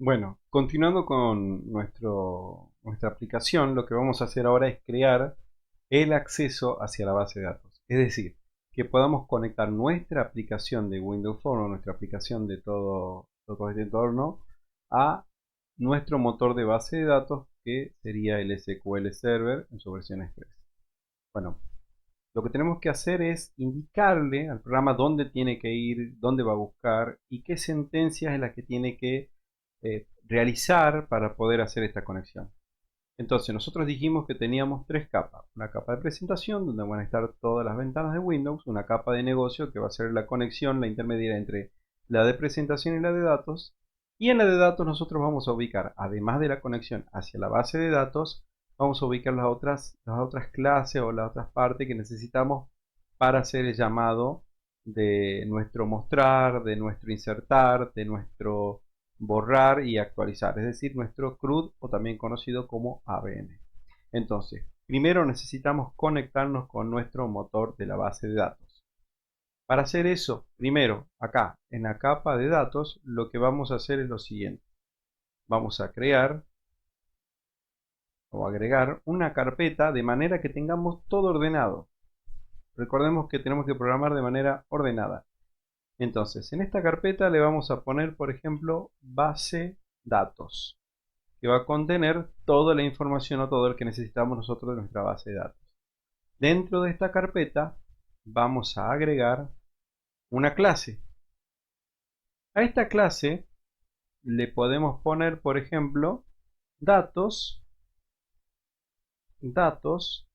Bueno, continuando con nuestra aplicación, lo que vamos a hacer ahora es crear el acceso hacia la base de datos. Es decir, que podamos conectar nuestra aplicación de Windows Phone o nuestra aplicación de todo este entorno a nuestro motor de base de datos, que sería el SQL Server en su versión Express. Bueno, lo que tenemos que hacer es indicarle al programa dónde tiene que ir, dónde va a buscar y qué sentencias es la que tiene que realizar para poder hacer esta conexión. Entonces nosotros dijimos que teníamos tres capas. Una capa de presentación donde van a estar todas las ventanas de Windows. Una capa de negocio que va a ser la conexión, la intermediaria entre la de presentación y la de datos. Y en la de datos nosotros vamos a ubicar, además de la conexión hacia la base de datos, vamos a ubicar las otras clases o las otras partes que necesitamos para hacer el llamado de nuestro mostrar, de nuestro insertar, de nuestro borrar y actualizar, es decir, nuestro CRUD o también conocido como ABN. Entonces, primero necesitamos conectarnos con nuestro motor de la base de datos. Para hacer eso, primero, acá en la capa de datos, lo que vamos a hacer es lo siguiente. Vamos a crear o agregar una carpeta de manera que tengamos todo ordenado. Recordemos que tenemos que programar de manera ordenada. Entonces, en esta carpeta le vamos a poner, por ejemplo, base datos, que va a contener toda la información o todo el que necesitamos nosotros de nuestra base de datos. Dentro de esta carpeta vamos a agregar una clase. A esta clase le podemos poner, por ejemplo, datos, datos,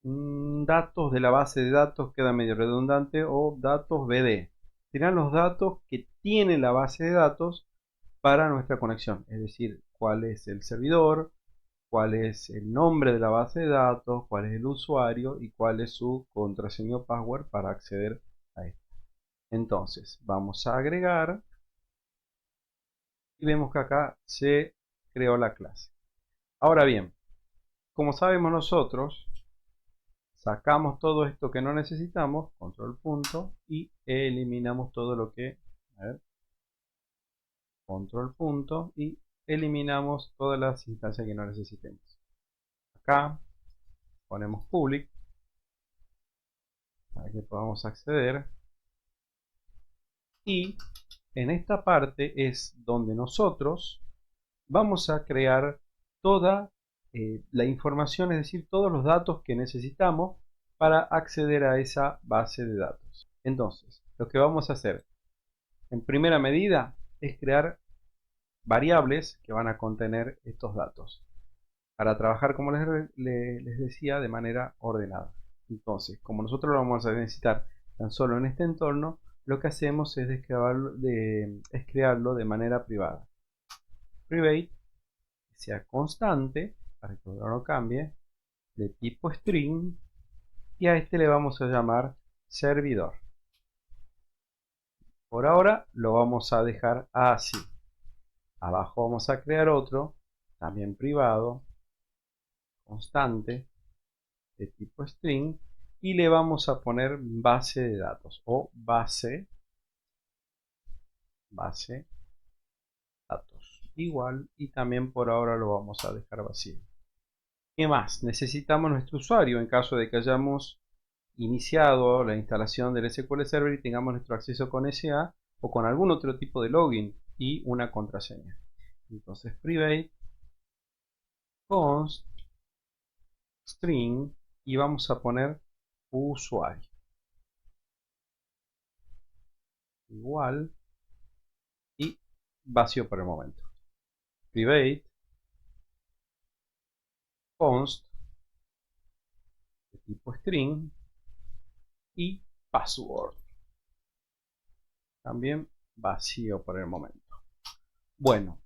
datos de la base de datos, queda medio redundante, o datos BD. Serán los datos que tiene la base de datos para nuestra conexión, es decir, cuál es el servidor, cuál es el nombre de la base de datos, cuál es el usuario y cuál es su contraseña o password para acceder a esto. Entonces, vamos a agregar y vemos que acá se creó la clase. Ahora bien, como sabemos nosotros, sacamos todo esto que no necesitamos, control punto, y eliminamos todo lo que, a ver, control punto, y eliminamos todas las instancias que no necesitemos. Acá ponemos public para que podamos acceder. Y en esta parte es donde nosotros vamos a crear toda la información, es decir, todos los datos que necesitamos para acceder a esa base de datos. Entonces, lo que vamos a hacer en primera medida es crear variables que van a contener estos datos para trabajar, como les decía, de manera ordenada. Entonces, como nosotros lo vamos a necesitar tan solo en este entorno, lo que hacemos es crearlo de manera privada. Private, que sea constante, para que no cambie, de tipo string, y a este le vamos a llamar servidor. Por ahora lo vamos a dejar así. Abajo vamos a crear otro, también privado, constante, de tipo string, y le vamos a poner base de datos o base datos igual, y también por ahora lo vamos a dejar vacío. ¿Qué más? Necesitamos nuestro usuario en caso de que hayamos iniciado la instalación del SQL Server y tengamos nuestro acceso con SA o con algún otro tipo de login y una contraseña. Entonces private const string y vamos a poner usuario igual y vacío por el momento. Private const de tipo string y password también vacío por el momento. Bueno,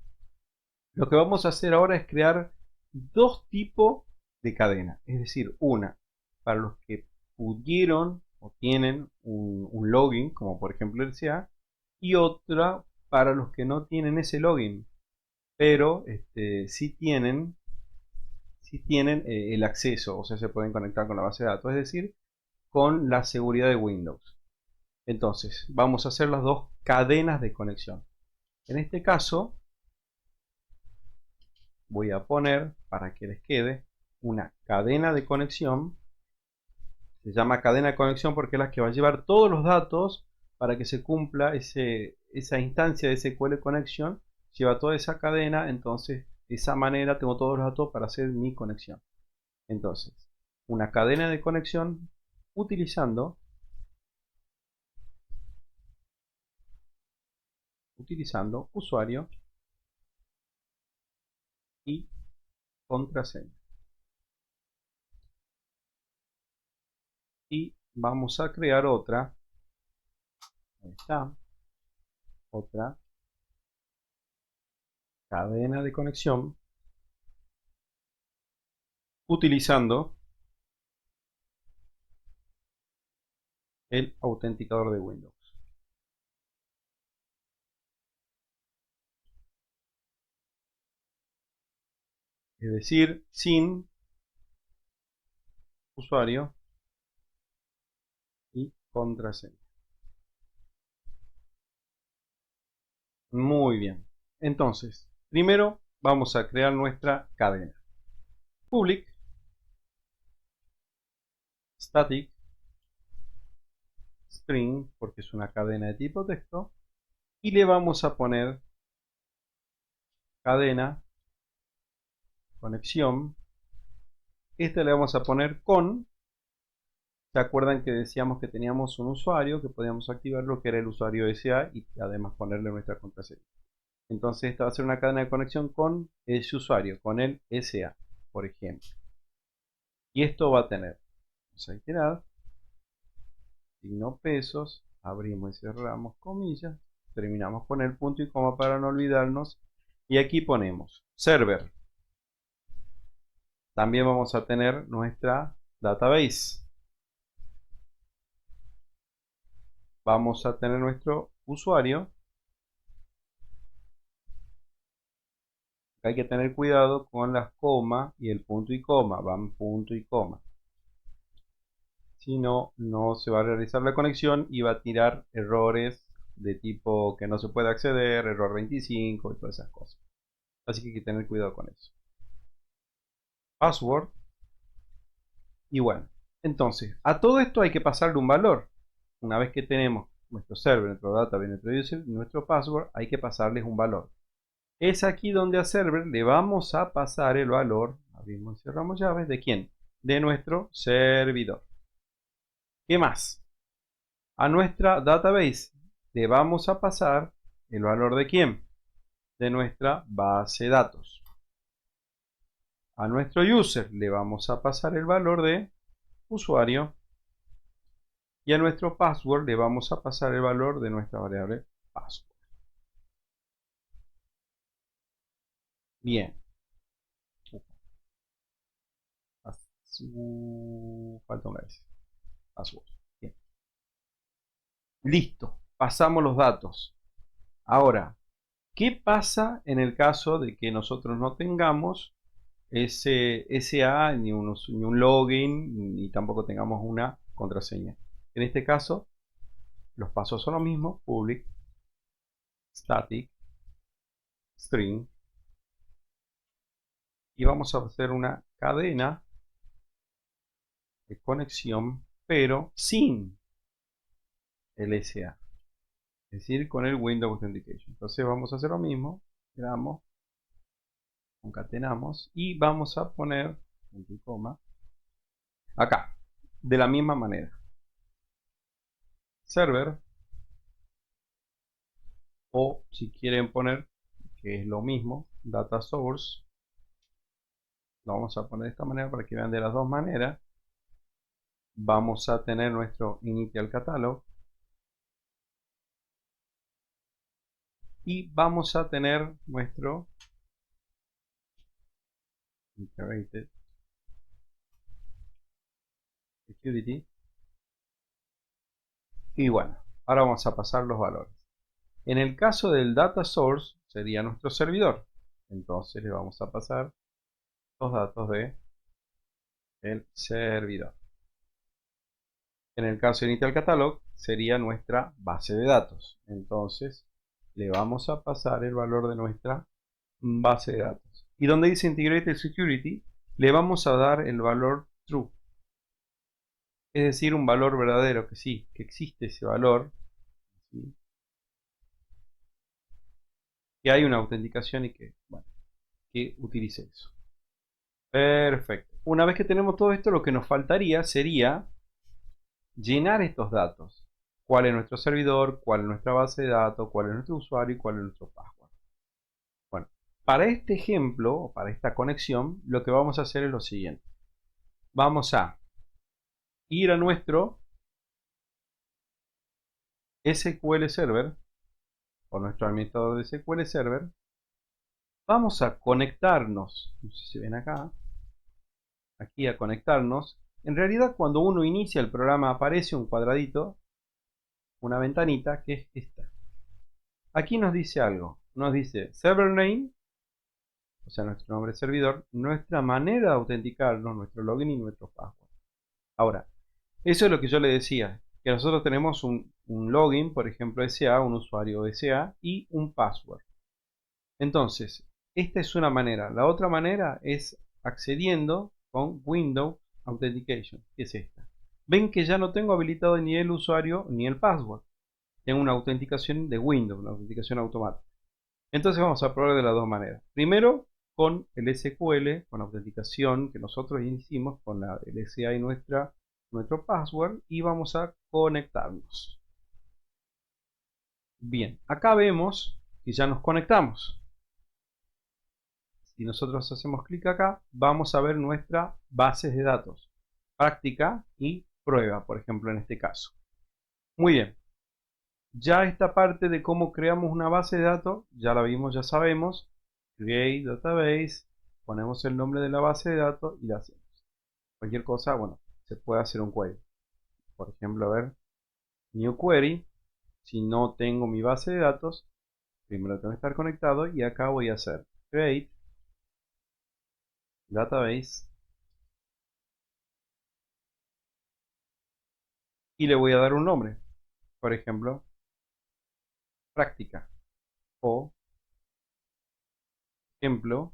lo que vamos a hacer ahora es crear dos tipos de cadena, es decir, una para los que pudieron o tienen un login, como por ejemplo el CA, y otra para los que no tienen ese login, pero sí tienen el acceso, o sea, se pueden conectar con la base de datos, es decir, con la seguridad de Windows. Entonces, vamos a hacer las dos cadenas de conexión. En este caso voy a poner, para que les quede, una cadena de conexión. Se llama cadena de conexión porque es la que va a llevar todos los datos para que se cumpla esa instancia de SQL Connection. Lleva toda esa cadena, entonces de esa manera tengo todos los datos para hacer mi conexión. Entonces, una cadena de conexión utilizando usuario y contraseña. Y vamos a crear otra. Ahí está. Otra cadena de conexión utilizando el autenticador de Windows. Es decir, sin usuario y contraseña. Muy bien. Entonces, primero vamos a crear nuestra cadena. Public static string, porque es una cadena de tipo texto, y le vamos a poner cadena conexión. Esta le vamos a poner con. ¿Se acuerdan que decíamos que teníamos un usuario que podíamos activarlo, que era el usuario SA, y además ponerle nuestra contraseña? Entonces esta va a ser una cadena de conexión con ese usuario, con el SA, por ejemplo. Y esto va a tener, vamos a iterar, signo pesos, abrimos y cerramos comillas, terminamos con el punto y coma para no olvidarnos, y aquí ponemos server. También vamos a tener nuestra database. Vamos a tener nuestro usuario. Hay que tener cuidado con las comas y el punto y coma, van punto y coma. Si no, no se va a realizar la conexión y va a tirar errores de tipo que no se puede acceder, error 25 y todas esas cosas. Así que hay que tener cuidado con eso. Password. Y bueno, entonces, a todo esto hay que pasarle un valor. Una vez que tenemos nuestro server, nuestro database, nuestro user, nuestro password, hay que pasarles un valor. Es aquí donde a server le vamos a pasar el valor, abrimos y cerramos llaves, ¿de quién? De nuestro servidor. ¿Qué más? A nuestra database le vamos a pasar el valor de quién? De nuestra base de datos. A nuestro user le vamos a pasar el valor de usuario. Y a nuestro password le vamos a pasar el valor de nuestra variable password. Bien. Falta una vez. Password. Bien. Listo. Pasamos los datos. Ahora, ¿qué pasa en el caso de que nosotros no tengamos ese SA, ni un login, ni tampoco tengamos una contraseña? En este caso, los pasos son los mismos: public, static, string, y vamos a hacer una cadena de conexión, pero sin el SA, es decir, con el Windows Authentication. Entonces vamos a hacer lo mismo, creamos, concatenamos y vamos a poner punto y coma acá, de la misma manera. Server, o si quieren poner, que es lo mismo, data source, lo vamos a poner de esta manera para que vean de las dos maneras. Vamos a tener nuestro initial catalog y vamos a tener nuestro integrated security. Y bueno, ahora vamos a pasar los valores. En el caso del data source sería nuestro servidor, entonces le vamos a pasar los datos de el servidor. En el caso de initial catalog sería nuestra base de datos, entonces le vamos a pasar el valor de nuestra base de datos. Y donde dice Integrated Security, le vamos a dar el valor true. Es decir, un valor verdadero, que sí, que existe ese valor, ¿sí? Que hay una autenticación y que, bueno, que utilice eso. Perfecto. Una vez que tenemos todo esto, lo que nos faltaría sería llenar estos datos. ¿Cuál es nuestro servidor? ¿Cuál es nuestra base de datos? ¿Cuál es nuestro usuario? ¿Y cuál es nuestro password? Bueno, para este ejemplo, o para esta conexión, lo que vamos a hacer es lo siguiente. Vamos a ir a nuestro SQL Server, o nuestro administrador de SQL Server. Vamos a conectarnos, no sé si ven acá, aquí a conectarnos. En realidad, cuando uno inicia el programa aparece un cuadradito, una ventanita, que es esta. Aquí nos dice algo, nos dice server name, o sea, nuestro nombre de servidor, nuestra manera de autenticarnos, nuestro login y nuestro password. Ahora, eso es lo que yo le decía, que nosotros tenemos un login, por ejemplo SA, un usuario SA y un password. Entonces, esta es una manera. La otra manera es accediendo con Windows Authentication, que es esta. Ven que ya no tengo habilitado ni el usuario ni el password. Tengo una autenticación de Windows, una autenticación automática. Entonces vamos a probar de las dos maneras. Primero, con el SQL, con la autenticación que nosotros hicimos, con el SA y nuestro password, y vamos a conectarnos. Bien, acá vemos que ya nos conectamos. Si nosotros hacemos clic acá, vamos a ver nuestra base de datos, práctica y prueba, por ejemplo, en este caso. Muy bien. Ya esta parte de cómo creamos una base de datos, ya la vimos, ya sabemos. Create database, ponemos el nombre de la base de datos y la hacemos. Cualquier cosa, bueno, se puede hacer un query. Por ejemplo, a ver, new query. Si no tengo mi base de datos, primero tengo que estar conectado y acá voy a hacer create database y le voy a dar un nombre. Por ejemplo, práctica o ejemplo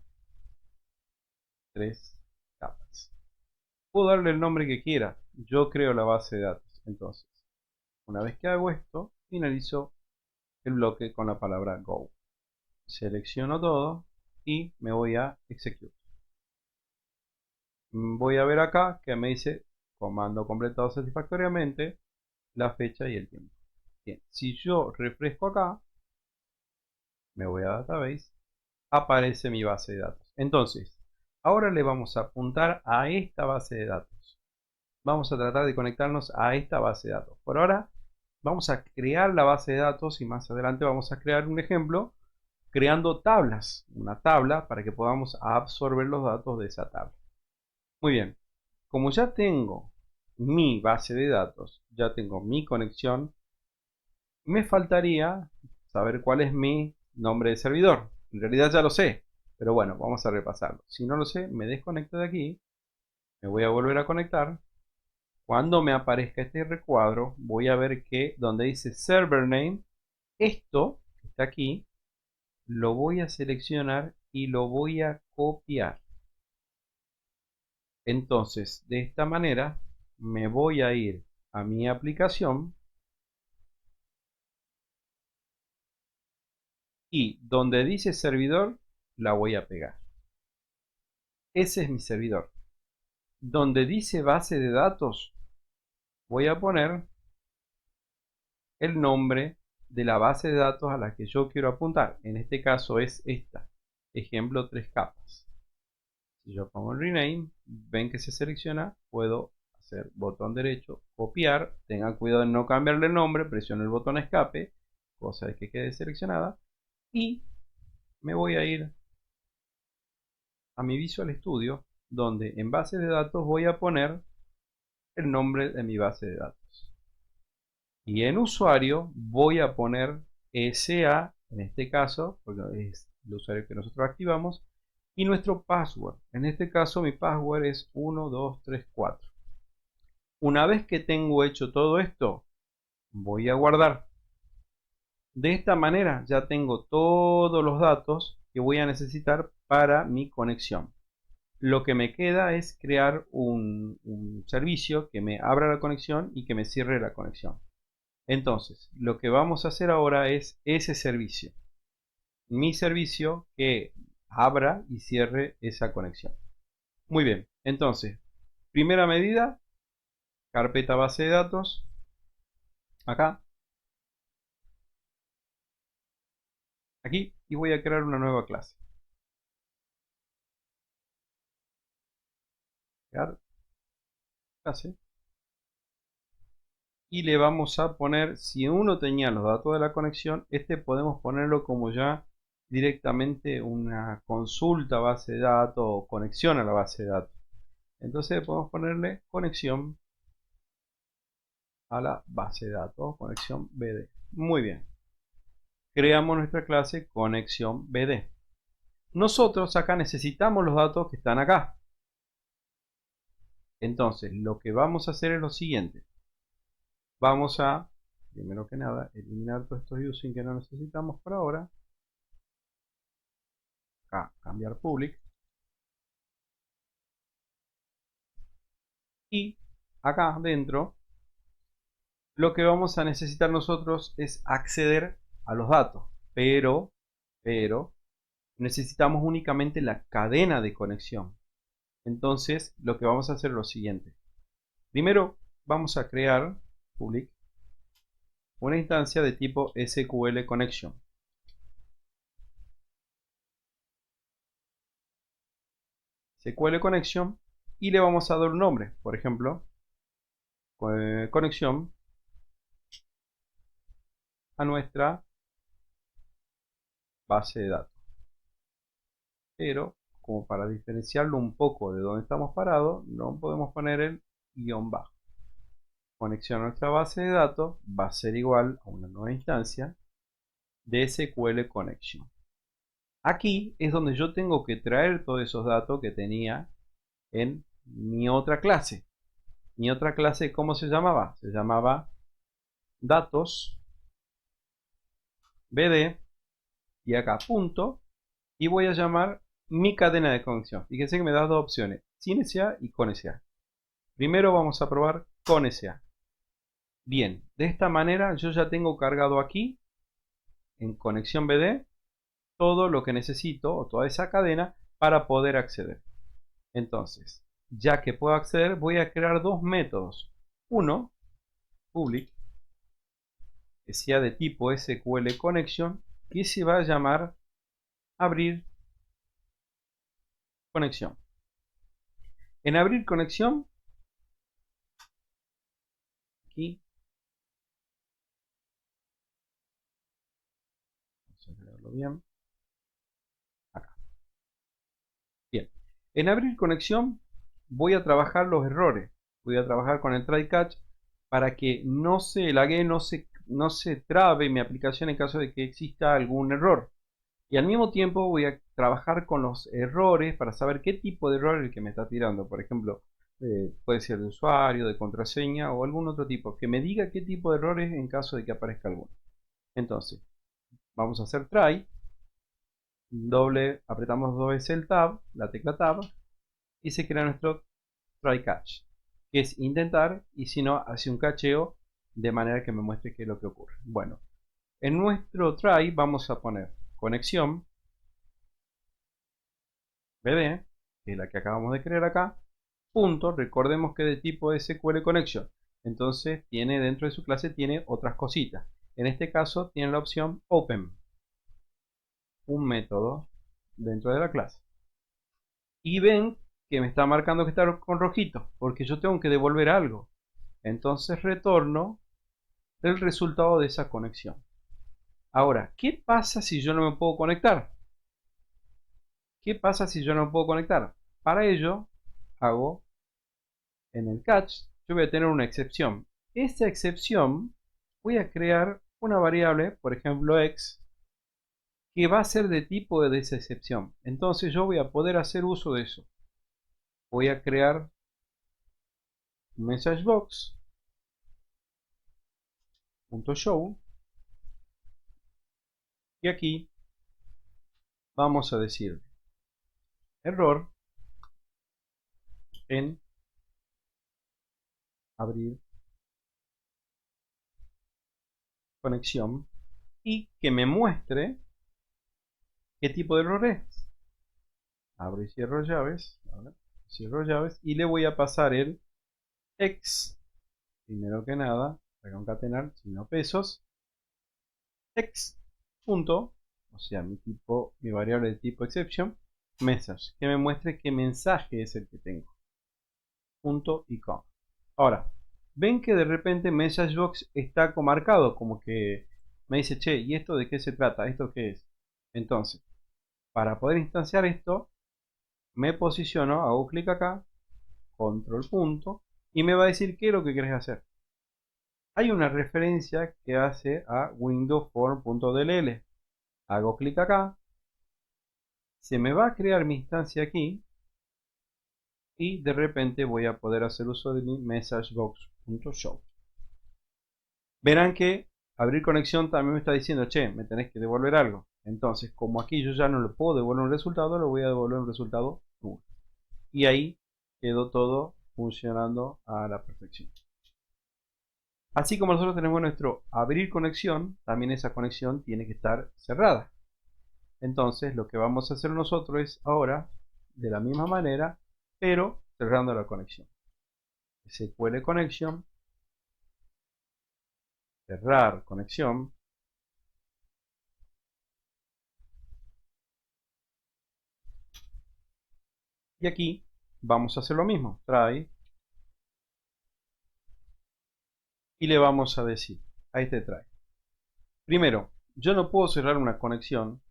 3 capas. Puedo darle el nombre que quiera. Yo creo la base de datos. Entonces, una vez que hago esto, finalizo el bloque con la palabra Go. Selecciono todo y me voy a Execute. Voy a ver acá que me dice comando completado satisfactoriamente, la fecha y el tiempo. Bien, si yo refresco acá, me voy a Database, aparece mi base de datos. Entonces, ahora le vamos a apuntar a esta base de datos. Vamos a tratar de conectarnos a esta base de datos. Por ahora, vamos a crear la base de datos y más adelante vamos a crear un ejemplo creando tablas. Una tabla para que podamos absorber los datos de esa tabla. Muy bien. Como ya tengo mi base de datos, ya tengo mi conexión, me faltaría saber cuál es mi nombre de servidor. En realidad ya lo sé, pero bueno, vamos a repasarlo. Si no lo sé, me desconecto de aquí, me voy a volver a conectar. Cuando me aparezca este recuadro, voy a ver que donde dice server name, esto que está aquí, lo voy a seleccionar y lo voy a copiar. Entonces, de esta manera, me voy a ir a mi aplicación y donde dice servidor, la voy a pegar. Ese es mi servidor. Donde dice base de datos, voy a poner el nombre de la base de datos a la que yo quiero apuntar. En este caso es esta. Ejemplo 3 capas. Si yo pongo el rename, ven que se selecciona. Puedo hacer botón derecho, copiar. Tengan cuidado de no cambiarle el nombre. Presiono el botón escape, cosa de que quede seleccionada. Y me voy a ir a mi Visual Studio, donde en base de datos voy a poner el nombre de mi base de datos. Y en usuario voy a poner SA, en este caso, porque es el usuario que nosotros activamos, y nuestro password. En este caso mi password es 1234. Una vez que tengo hecho todo esto, voy a guardar. De esta manera ya tengo todos los datos que voy a necesitar para mi conexión. Lo que me queda es crear un servicio que me abra la conexión y que me cierre la conexión. Entonces, lo que vamos a hacer ahora es ese servicio. Mi servicio que abra y cierre esa conexión. Muy bien, entonces, primera medida, carpeta base de datos, acá, aquí, y voy a crear una nueva clase. Crear clase. Y le vamos a poner, si uno tenía los datos de la conexión, este podemos ponerlo como ya directamente una consulta base de datos o conexión a la base de datos. Entonces podemos ponerle conexión a la base de datos, conexión BD. Muy bien. Creamos nuestra clase conexión BD. Nosotros acá necesitamos los datos que están acá. Entonces lo que vamos a hacer es lo siguiente. Vamos a, primero que nada, eliminar todos estos using que no necesitamos por ahora. Acá, cambiar public. Y acá dentro, lo que vamos a necesitar nosotros es acceder a los datos. Pero, necesitamos únicamente la cadena de conexión. Entonces, lo que vamos a hacer es lo siguiente. Primero, vamos a crear public una instancia de tipo SQL Connection. SQL Connection y le vamos a dar un nombre, por ejemplo, conexión a nuestra base de datos. Pero, como para diferenciarlo un poco de donde estamos parados, no podemos poner el guión bajo. Conexión a nuestra base de datos va a ser igual a una nueva instancia de SQL Connection. Aquí es donde yo tengo que traer todos esos datos que tenía en mi otra clase. Mi otra clase, ¿cómo se llamaba? Se llamaba datos bd y acá punto y voy a llamar mi cadena de conexión. Fíjense que me da dos opciones, sin SA y con SA. Primero vamos a probar con SA. Bien, de esta manera yo ya tengo cargado aquí en conexión BD todo lo que necesito o toda esa cadena para poder acceder. Entonces, ya que puedo acceder, voy a crear dos métodos. Uno, public, que sea de tipo SQL Connection, que se va a llamar abrir conexión. En abrir conexión, aquí, vamos a crearlo bien, acá. Bien, en abrir conexión voy a trabajar los errores. Voy a trabajar con el try catch para que no se lague, no se trabe mi aplicación en caso de que exista algún error. Y al mismo tiempo voy a trabajar con los errores para saber qué tipo de error es el que me está tirando. Por ejemplo, puede ser de usuario, de contraseña o algún otro tipo. Que me diga qué tipo de errores en caso de que aparezca alguno. Entonces, vamos a hacer try. Apretamos dos veces el tab, la tecla tab, y se crea nuestro try catch, que es intentar y si no, hace un cacheo de manera que me muestre qué es lo que ocurre. Bueno, en nuestro try vamos a poner conexión BD, que es la que acabamos de crear acá, punto, recordemos que de tipo SQL Connection, entonces tiene dentro de su clase tiene otras cositas. En este caso tiene la opción Open, un método dentro de la clase. Y ven que me está marcando que está con rojito, porque yo tengo que devolver algo. Entonces retorno el resultado de esa conexión. Ahora, ¿qué pasa si yo no me puedo conectar? ¿Qué pasa si yo no me puedo conectar? Para ello, hago en el catch, yo voy a tener una excepción. Esta excepción voy a crear una variable, por ejemplo x, que va a ser de tipo de esa excepción. Entonces yo voy a poder hacer uso de eso. Voy a crear un message box.show Y aquí vamos a decir error en abrir conexión y que me muestre qué tipo de error es. Abro y cierro llaves, y le voy a pasar el ex, primero que nada, para concatenar, sino pesos, ex punto, o sea, mi variable de tipo exception, message, que me muestre qué mensaje es el que tengo. Punto y coma. Ahora, ven que de repente MessageBox está comarcado, como que me dice, che, ¿y esto de qué se trata? ¿Esto qué es? Entonces, para poder instanciar esto, me posiciono, hago clic acá, control punto, y me va a decir qué es lo que querés hacer. Hay una referencia que hace a windowform.dll. Hago clic acá, se me va a crear mi instancia aquí, y de repente voy a poder hacer uso de mi messagebox.show. Verán que abrir conexión también me está diciendo, che, me tenés que devolver algo. Entonces, como aquí yo ya no le puedo devolver un resultado, le voy a devolver un resultado nulo. Y ahí quedó todo funcionando a la perfección. Así como nosotros tenemos nuestro abrir conexión, también esa conexión tiene que estar cerrada. Entonces, lo que vamos a hacer nosotros es ahora, de la misma manera, pero cerrando la conexión. SQL Connection, cerrar conexión. Y aquí vamos a hacer lo mismo. Try. Y le vamos a decir a este try. Primero, yo no puedo cerrar una conexión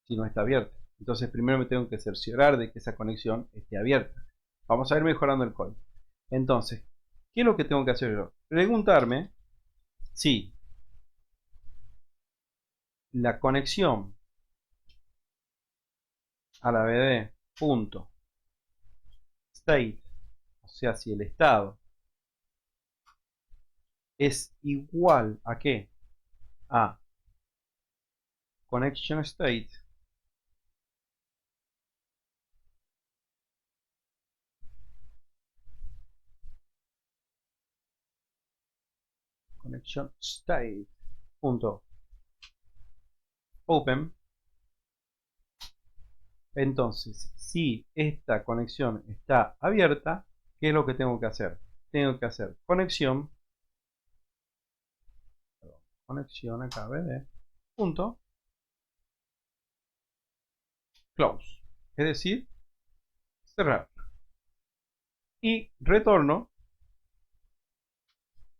si no está abierta. Entonces primero me tengo que cerciorar de que esa conexión esté abierta. Vamos a ir mejorando el código. Entonces, ¿qué es lo que tengo que hacer yo? Preguntarme si la conexión a la BD punto state, o sea, si el estado es igual a qué? A connection state connection state punto open. Entonces, si esta conexión está abierta, ¿qué es lo que tengo que hacer? Tengo que hacer conexión acá, BD, punto, close, es decir, cerrar. Y retorno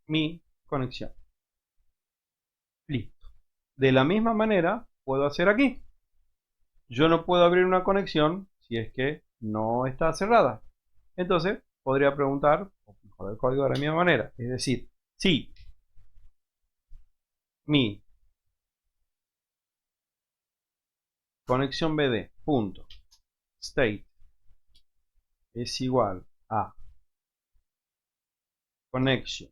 mi conexión. Listo. De la misma manera, puedo hacer aquí. Yo no puedo abrir una conexión si es que no está cerrada. Entonces, podría preguntar, o mejorar el código de la misma manera. Es decir, si mi conexión BD punto state es igual a connection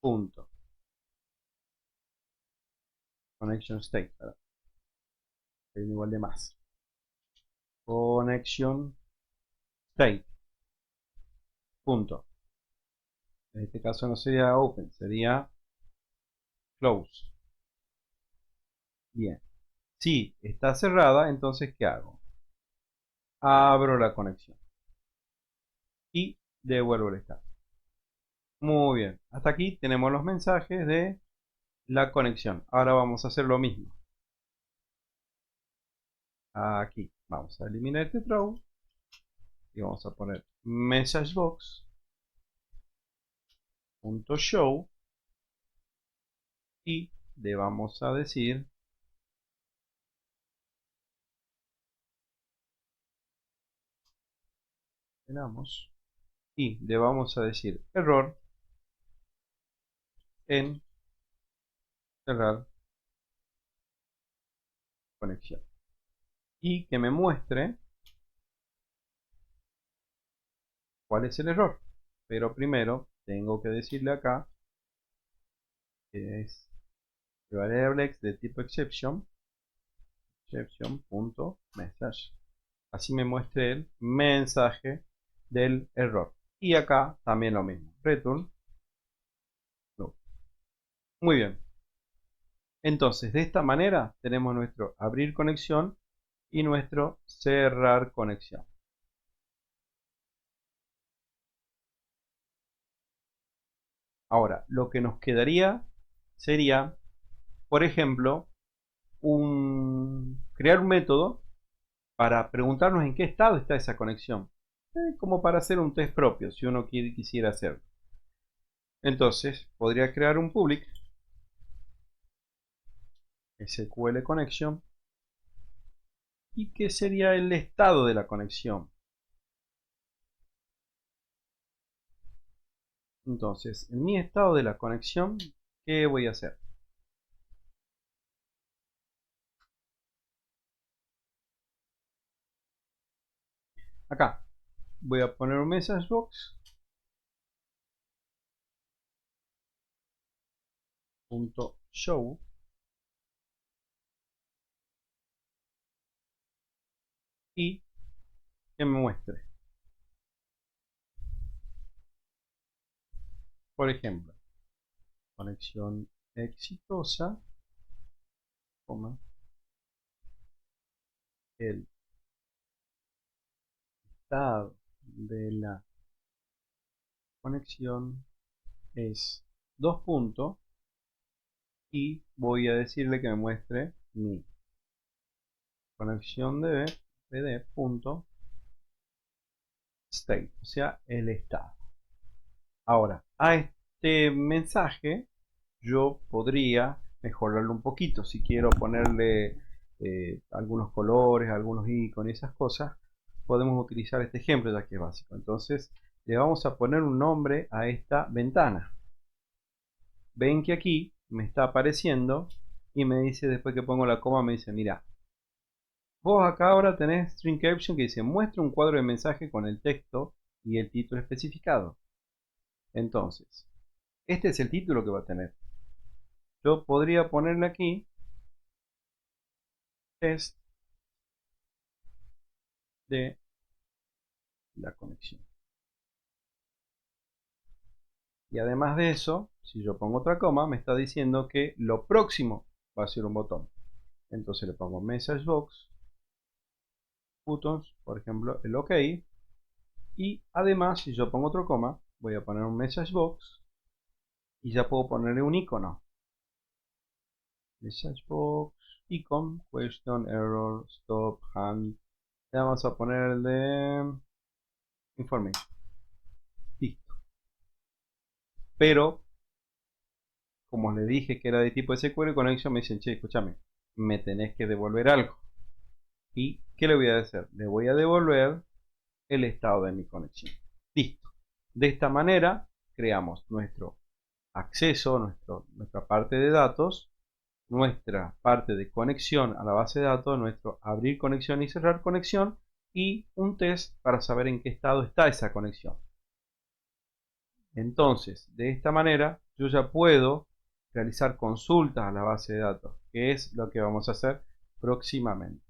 punto connection state, hay un igual de más, connection state punto, en este caso no sería open, sería close. Bien, si está cerrada, entonces ¿qué hago? Abro la conexión y devuelvo el estado. Muy bien, hasta aquí tenemos los mensajes de la conexión. Ahora vamos a hacer lo mismo. Aquí vamos a eliminar este throw y vamos a poner messagebox.show y le vamos a decir y le vamos a decir error en cerrar conexión y que me muestre cuál es el error. Pero primero tengo que decirle acá que es de variable X de tipo exception, exception.message. Así me muestre el mensaje del error. Y acá también lo mismo, return no. Muy bien. Entonces, de esta manera tenemos nuestro abrir conexión y nuestro cerrar conexión. Ahora, lo que nos quedaría sería, por ejemplo, crear un método para preguntarnos en qué estado está esa conexión. Como para hacer un test propio, si uno quisiera hacerlo. Entonces, podría crear un public SQL connection. ¿Y qué sería el estado de la conexión? Entonces, en mi estado de la conexión, ¿qué voy a hacer? Acá voy a poner un message box .show y que me muestre, por ejemplo, conexión exitosa, el estado de la conexión es 2 puntos y voy a decirle que me muestre mi conexión de punto state, o sea, el estado. Ahora, a este mensaje yo podría mejorarlo un poquito. Si quiero ponerle algunos colores, algunos iconos y esas cosas, podemos utilizar este ejemplo ya que es básico. Entonces, le vamos a poner un nombre a esta ventana. Ven que aquí me está apareciendo y me dice, después que pongo la coma, me dice, mira, vos acá ahora tenés string caption que dice, muestra un cuadro de mensaje con el texto y el título especificado. Entonces, este es el título que va a tener. Yo podría ponerle aquí test de la conexión. Y además de eso, si yo pongo otra coma, me está diciendo que lo próximo va a ser un botón. Entonces le pongo message box, buttons, por ejemplo, el OK. Y además, si yo pongo otro coma, voy a poner un message box y ya puedo ponerle un icono. Message box, icon, question, error, stop, hand. Le vamos a poner el de information. Listo. Pero, como le dije que era de tipo SQL Connection, me dicen, che, escúchame, me tenés que devolver algo. ¿Y qué le voy a hacer? Le voy a devolver el estado de mi conexión. Listo. De esta manera, creamos nuestro acceso, nuestra parte de datos, nuestra parte de conexión a la base de datos, nuestro abrir conexión y cerrar conexión y un test para saber en qué estado está esa conexión. Entonces, de esta manera, yo ya puedo realizar consultas a la base de datos, que es lo que vamos a hacer próximamente.